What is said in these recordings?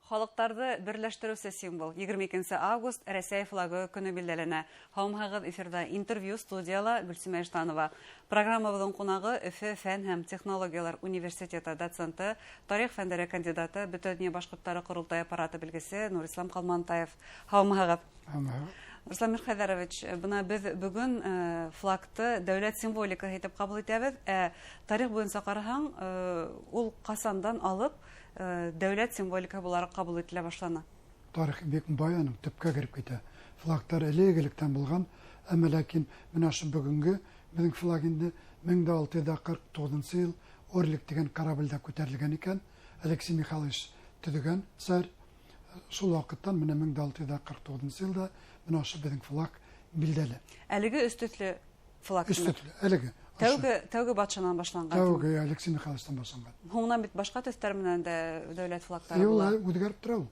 Халыктарды берләштерүсе символ 22 август Рәсәй флагы көне билдәләнә. Һаумыгыз эфирда интервью студияла Гөлсимә Иштанова. Программабызның кунагы Өфе фән һәм технологиялар университеты доценты, тарих фәннәре кандидаты, Бөтендөня башкортлары курултай аппараты белгесе Нурислам Калмантаев. Һаумыгыз. Руслан Мирхәйдәрович, бына без бүген флагты дәүләт символика итеп кабул итәбез. Тарих буенча карасаң, ул касандан алып дәүләт символика буларак кабул ителә башлана. Тарих бик баян төпкә кирип китә. Флагтар элек-электән булган, әмма ләкин менә шу бүгенге безнең флаг инде 1649 ел Орлик дигән корабльдә күтәрелгән икән. Алексей Михайлович төзегән царь. Шул вакыттан менә 1649 елда менә шу безнең флаг билдәле. Әлеге өстөтле флаг. Өстөтле, әлеге. Тәүге батшадан башланган. Тәүге Алексей Михайловичтан башланган. Һуңнан бит башка төстәр менән дә дәүләт флагтары була. Юл үзгәреп тора ул.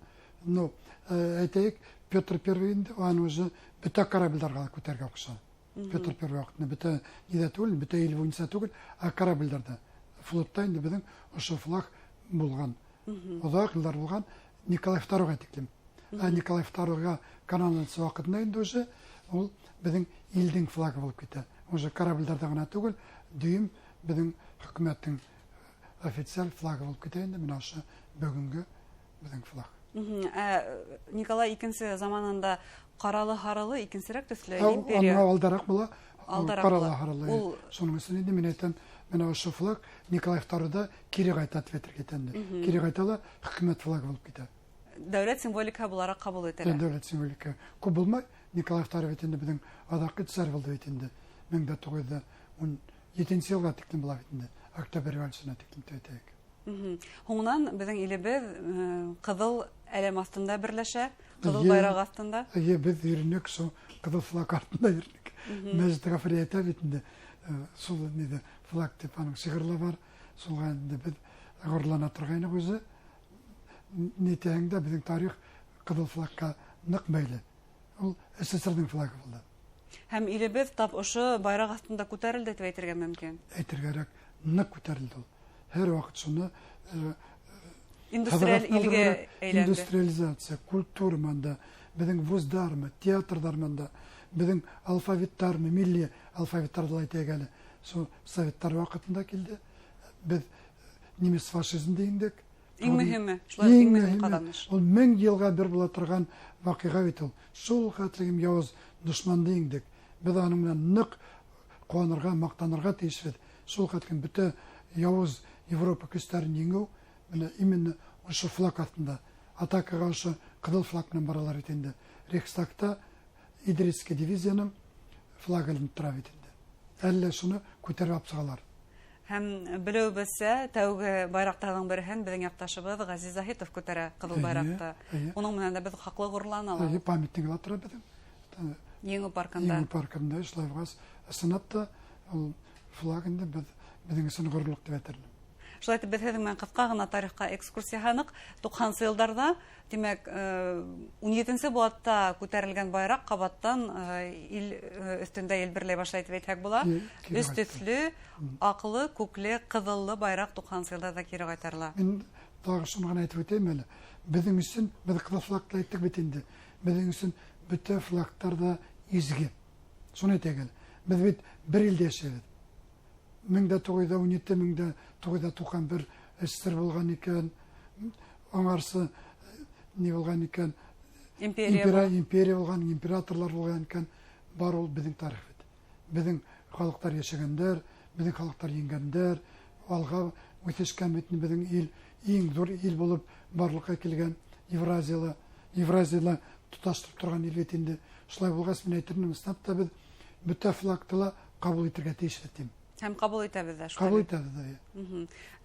Но әйтәйек, Петр I инде аны үзе бөтә корабльләргә күтәргән акча. Петр I вакытында бөтә нидә түгел, бөтә ил буенча түгел, а корабльләрдә. Флотта инде безнең ошо флаг булган. Озак еллар булган Николай II тиклем. Николай II канонасы вакытында инде үзе ул безнең илдең флагы булып китә. Уже корабльләрдә гына түгел, дүйім безнең хөкүмәтнең официаль флагы булып китә инде менә ошо бүгенге безнең флаг. Николай II заманында каралы-харылы икенчерәк төсле империя. Алдарак була. Каралы-харылы. Шуның өчен инде мин әйтәм, менә ошо флаг Николай II-да кире кайтат ветер китәнде. Кире кайтала хөкүмәт флагы булып китә. Дәүләт символика буларак кабул ителә. Дәүләт символика. Күп булмай, Николай II ветинде безнең адакы царь булды ветинде. 1917 елга тиклем була ветинде. Октябрь революциясына тиклем әйтәйек. Һуңнан безнең илебез кызыл әлем астында берләшә, кызыл байрак астында. Без йөрнек шул кызыл флаг артында йөрнек. Мәҗит Гафариятә ветинде шул ниде флаг дип аның шигырьләре бар. Шулга инде без горлана торган үзе. Нитәңдә безнең тарих кызыл флагка нык бәйле. Ул СССРның флагы булды. Һәм илебез тап ошо байрак астында күтәрелде дип әйтергә мөмкин. Әйтергәрәк нык күтәрелде ул. Һәр вакыт шуны индустриаль илгә әйләнде. Индустриализация, культурамында, безнең вуздармы, театрдармында, безнең алфавиттармы, милли алфавиттарда әйтәгәле. Шул советтар вакытында килде. Без немец фашизм дигәндек. Иң мөһиме, шулай иң мөһим кадамыш. Ул 1000 елга бер була торган вакыйга бит ул. Шул хәтлегем явыз душман дигәндек. Без аның белән нык куанырга, мактанырга тиешбез. Шул хәтлегем бөтә явыз Европа көчләрен җиңү менә именно ошо флаг астында атакага ошо кызыл флаг белән баралар ит инде. Рейхстагта Идрисский дивизияның флагы илеп тора бит инде. Әллә шуны күтәреп апсалар. Һәм беләүбезсә, тәүге байрактарның берен безнең якташыбыз Газиз Заһитов күтәрә кызыл байракта. Уның менән дә без хаклы горурланалар. Памятник ла тора безнең. Еңү паркында. Еңү паркында эшләвгәс, сынатта ул флаг инде безнең өчен горурлык дип әйтәләр. Шулай итеп, без һеҙнең кыска гына тарихка экскурсия һанык. 90 елларда, димәк, 17 булатта күтәрелгән байрак кабаттан ил өстендә елберләй башлай дип әйтһәк була. Өстөтле, аклы, күкле, кызыллы байрак 90 елларда кире кайтарыла. Мин тагы шуны гына әйтеп үтәм әле. Безнең өчен без кызыл флагта әйттек бит инде. Безнең өчен бөтен флагтарда изге. Шуны әйтәгәл. Без бит бер илдә яшәбез. 1917-1991 СССР булган икән, аңарсы ни булган икән, империя булган, императорлар булган икән, бар ул безнең тарих бит. Безнең халыктар яшәгәндәр, безнең халыктар җиңгәндәр, алга үтешкән бит безнең ил, иң зур ил булып барлыкка килгән Евразияла тоташтырып торган ил бит инде. Шулай булгас, мин әйтермен, снапта без бөтә флагты кабул итәргә тиеш бит. Һәм кабул итәбез дә. Кабул итәбез.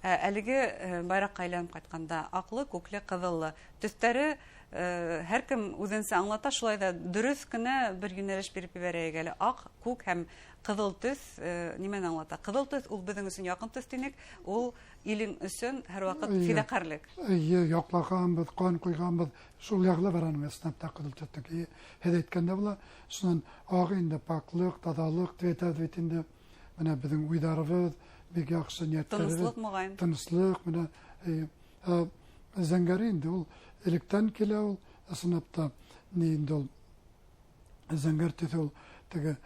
Әлеге байракка әйләнеп кайтканда аклы, күкле, кызыллы төстәре һәркем үзенчә аңлата, шулай да дөрес кенә бер юнәлеш биреп ибәрә әле. Ак, күк һәм кызыл төс нимәне аңлата? Кызыл төс ул безнең өчен якын төс димәк, ул илең өчен һәр вакыт фидакарлык. Яклаганбыз, кан куйганбыз, шул яглы бараның снапта кызыл төстәге. Һәр әйткәндә була, шуннан ак инде паклык, тазалык, тветад инде. Менә безнең уйдарыбыз, бик яхшы ниятләребез. Тынычлык, менә зәңгәре инде ул электән килә ул ысынапта ни инде ул зәңгәр төҫе ул теге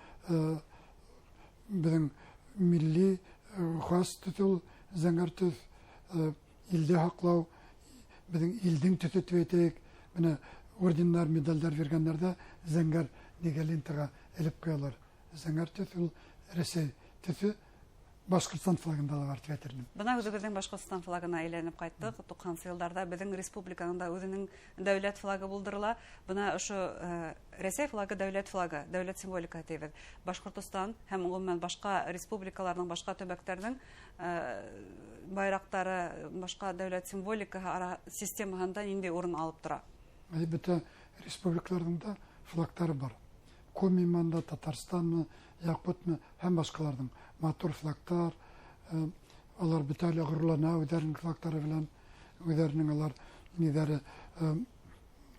безнең милли хас төҫе ул зәңгәр төҫ илде һаҡлау безнең илдең төҫө тип әйтәйек менә орденнар медальдәр биргәннәрдә зәңгәр дигән лентага элеп куялар зәңгәр төҫ ул Рәсәй төҫе Башкортстан флагында да бар дип әйтермен. Бына үзебезнең Башкортстан флагына әйләнеп кайттык. 90 елларда безнең республиканың да үзенең дәүләт флагы булдырыла. Бына ошо Рәсәй флагы дәүләт флагы, дәүләт символика дибез. Башкортстан һәм гомумән башка республикаларның, башка төбәкләрнең байрактары, башка дәүләт символикаһы системаһында нинди урын алып тора? Бөтә республикаларның да флагтары бар. Комиманда, Татарстанны, Якутны һәм башкаларның матур флагтар, алар бөтәле горурлана үзләренең флагтары белән, үзләренең алар нидәре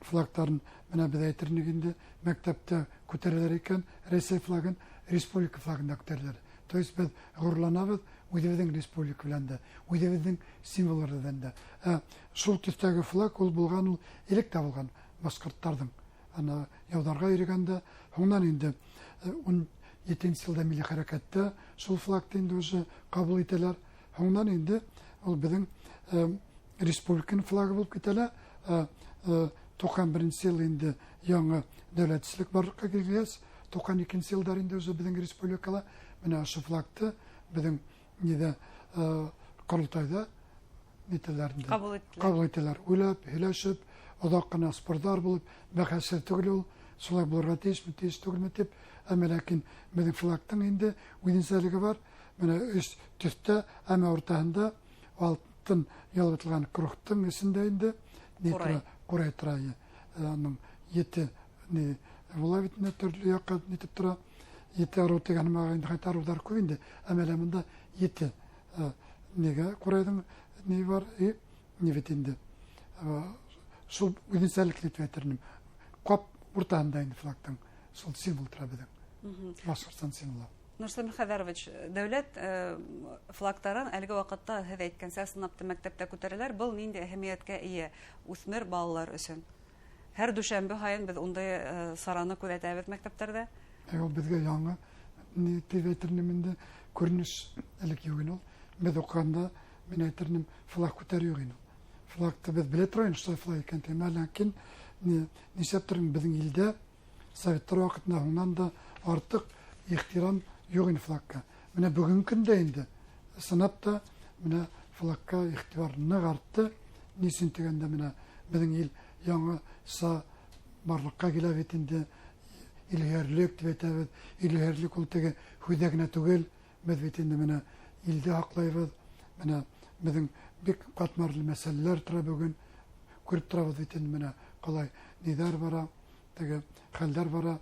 флагтарын менә без әйтерник инде мәктәптә күтәрәләр икән, Рәсәй флагын республика флагында күтәрәләр. То есть без горурланабыз үзебезнең республика белән дә, үзебезнең символлары белән дә. Шул төстәге флаг ул булган, ул элек тә булган башкортларның. Ана яударга йөргәндә, һуңнан инде 17 елда милли хәрәкәттә шул флагты инде уже кабул итәләр. Һуңнан инде ул безнең республиканың флагы булып китәләр. 91 ел инде яңа дәүләтчелек барлыкка килгәч, 92 елда инде уже безнең республикала менә шу флагты безнең нидә Корылтайда нителәрендә кабул итәләр. Уйлап, һөйләшеп, оҙаҡ кына спортлар булып, бәхәсләр түгел ул, шулай булырга тейешме, тиеш түгелме дип, әмма ләкин безнең флагтың инде үзенчәлеге бар. Менә өч төстә, әмма уртаһында алтын ялтыраган кругтың эчендә инде Курай тора. Аның 7 ни булавитне төрле якка нитеп тора. 7 ару дигән мәгънә инде хәтәрләр күп инде. Әмма монда 7 нигә Курайдың ни бар, ни бит инде. Шул үзенчәлекле дип әйтермен. Кап уртаһында инде флагтың шул символ тора безнең. Башкортстан символы. Нурслам Хәдәрович, дәүләт флагтарын әлеге вакытта һез әйткәнсә сынапта мәктәптә күтәрәләр. Был нинди әһәмияткә ия үсмер балалар өчен? Һәр дүшәмбе һайын без ундай сараны күзәтәбез мәктәпләрдә. Ул безгә яңа ни дип әйтермен инде күренеш элек юк иде ул. Без укганда мен әйтермен флаг күтәрү иде. Флагты без белә торабыз, что флаг икән, ләкин нисәптер безнең илдә советтар вакытында һуңнан да артык ихтирам юк инде флагка. Менә бүгенге көндә инде сынапта менә флагка ихтибар нык артты. Нисен дигәндә менә безнең ил яңа барлыкка килә бит инде. Илһәрлек дип әйтәбез. Илһәрлек ул теге хүдә генә түгел. Без бит инде менә илдә хаклайбыз. Менә безнең бик катмарлы мәсьәләләр тора бүген. Күреп торабыз бит инде менә калай нидәр бара, теге хәлләр бара.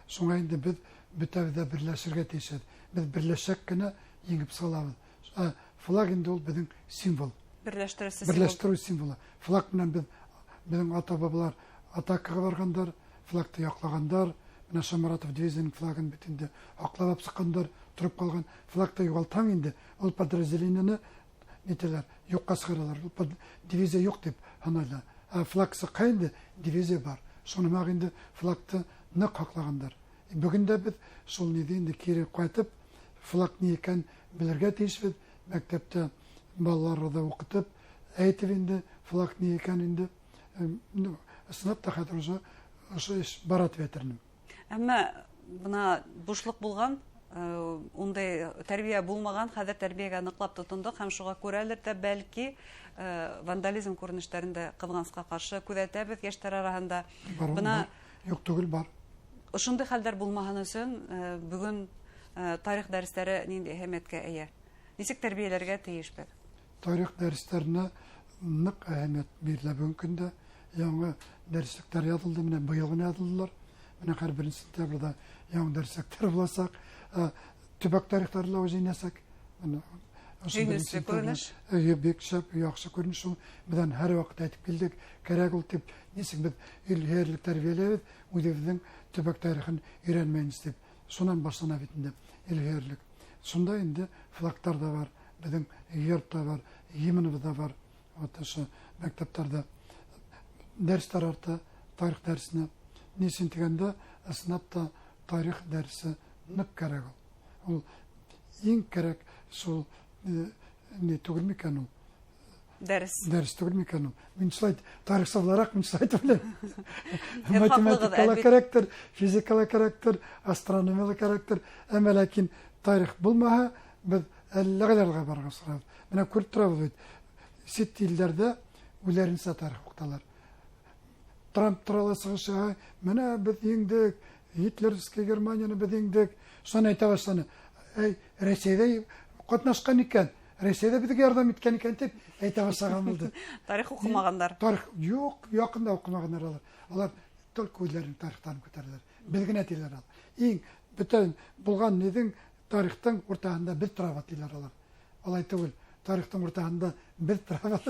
Шуңа инде без бөтәбез дә берләшергә тиеш. Без берләшәк кенә еңеп салабыз. Флаг инде ул безнең символ. Берләштерү символы. Флаг белән безнең ата-бабалар атакага баргандар, флагты яклагандар. Менә Шамаратов дивизияның флагын бит инде аклап сыккандар, турып калган. Флагты югалтаң инде ул подразделениене нителәр, юкка чыгаралар. Дивизия юк дип аналар. Флаг сыкка инде дивизия бар. Шуны мак инде флагты нык аклагандар. Бүген дә без шул ниде инде кире кайтып, флаг ни икән белергә тиешбез. Мәктәптә балаларны да укытып, әйтеп инде флаг ни икән инде. Сынапта хәзер уже ошо эш бара дип әйтермен. Әмма бuna бушлык булган, ундай тәрбия булмаган, хәзер тәрбиягә ныклап тотындык һәм шуңа күрәлер дә бәлки вандализм күренешләрендә кызганычка каршы күзәтәбез яшьләр арасында. Бuna юк түгел бар. Ошондай хәлләр булмаган өчен бүген тарих дәресләре нинди әһәмияткә ия? Ничек тәрбияләргә тиешбез? Тарих дәресләренә нык әһәмият бирелә бүген көндә. Яңа дәреслектәр язылды, менә быел гына язылдылар. Менә һәр 1 сентябрьдә яңа дәреслектәр буласак, төбәк тарихларында уҗинәсәк, менә ошо күренеш. Бик шәп, яхшы күренеш ул. Бездән һәр вакыт әйтеп килдек, кирәк ул дип, ничек без илһәрлек тәрбияләбез, үзебезнең төбәк тарихын өйрәнмәйбез дип. Шуннан башлана бит инде илһәрлек. Шунда инде флагтар да бар, безнең йорт та бар, гимныбыз да бар. Вот ошо мәктәптәрдә дәресләр арта, тарих дәресенә. Нисен дигәндә, сынапта тарих дәресе нык кирәк. Ул иң кирәк шул не түгел микән ул? Дәрес түгел микән ул? Мин шулай тарихсызларак мин шулай беләм. Математикала кирәктер, физикала кирәктер, астрономиялы кирәктер, әмма ләкин тарих булмаһа, без әлләгәләргә барырга сорап. Менә күреп торабыз бит. Сит илләрдә үләренсә тарих укыталар. Трамп туралы сыгыша, менә без еңдек, Гитлеровский Германияны без еңдек. Шуны әйтә башланы. Россиядә катнашкан икән, Россиядә безгә ярдәм иткән икән дип әйтә башлаган булды. Тарих укымаганнар. Тарих юк, якында укымаганнар алар. Алар только үзләренең тарихтан күтәрделәр. Белгенә диләр алар. Иң бөтен булган нидән тарихтың уртаһында без тора диләр алар. Алай түгел. Тарихтың уртаһында без тора.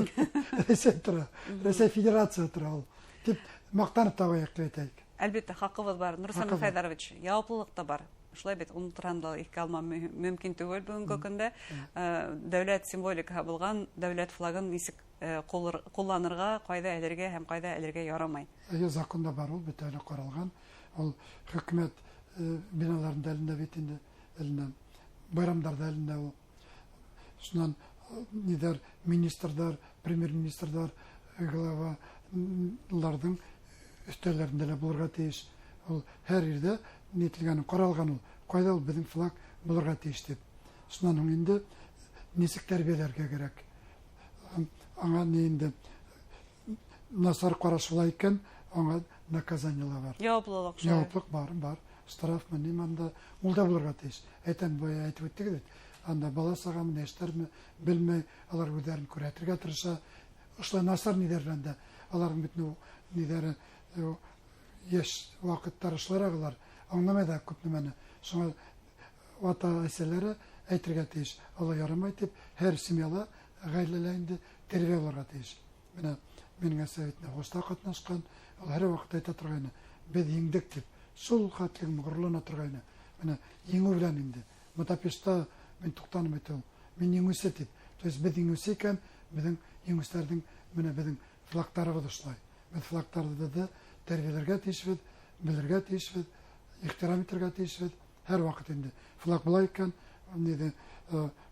Россия тора. Россия Федерация тора. Дип мактанып та әйтәйек. Әлбәттә, хакыбыз бар. Нурислам Михайлович, яуаплылык та бар. Шулай бит, унутыранда ике алма мөмкин түгел бүгенге көндә. Дәүләт символикаһы булган дәүләт флагын нисек кулланырга, кайда эләргә һәм кайда эләргә ярамай. Законда бар ул, бөтәле каралган. Ул хөкүмәт биналарында элендә бит инде, байрамдарда элендә ул. Шуннан нидер министрлар, премьер-министрлар, главаларның өстәлләрендә лә булырга тиеш. Ул һәр yerдә нетилгән, каралган ул. Кайда ул безнең флаг булырга тиеш дип. Шуннан инде нисек тәрбияләргә кирәк. Аңа инде насар карашылай икән, аңа наказаниелар бар. Яуаплылык бар. Штраф мында ул да булырга тиеш. Әйтәм бу әйтеп үттек бит. Анда бала сагам нәштәрме белмәй, алар үзләрен күрәтергә тырыша. Ошла насар нидерләндә. Аларның битне нидәре яшь вакыттар эшләр аңламай да күп нимәне. Шуңа ата-әсәләре әйтергә тиеш. Алар ярамай дип, һәр семьяла, гаиләләр инде тәрбия булырга тиеш. Менә минем советне хоста катнашкан, ул һәр вакыт әйтә торган, без еңдек дип, шул хатлык мөгырлана торган. Менә еңү белән инде. Будапештта мин туктанып әйтәм, мин еңүсе дип. То есть без еңүсе икән, безнең еңүсләрнең менә безнең флагтарыбыз ошылай. Без флагтарда да тәрбияләргә тиешбез, белергә тиешбез, ихтирам итәргә тиешбез. Һәр вакыт инде флаг булай икән, инде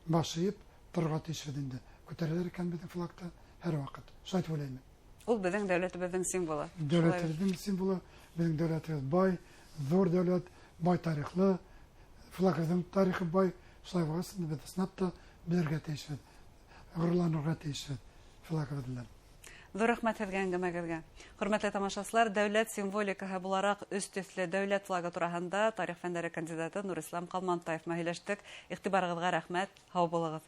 башыып торырга тиешбез инде. Күтәрелер икән безнең флагта һәр вакыт. Шулай дип уйлыйм. Ул безнең дәүләтебезнең символы. Дәүләтебезнең символы, безнең дәүләтебез бай, зур дәүләт, бай тарихлы, флагыбызның тарихы бай. Шулай булсын, без снапта белергә тиешбез. Горурланырга тиешбез флагыбыз белән. Зур рәхмәт сезгә әңгәмәгезгә. Хөрмәтле тамашачылар, дәүләт символикаһы буларак өст-өстле дәүләт флагы турында тарих фәннәре кандидаты Нурислам Калмантаев мәһиләштек. Игътибарыгызга рәхмәт. Һау булыгыз.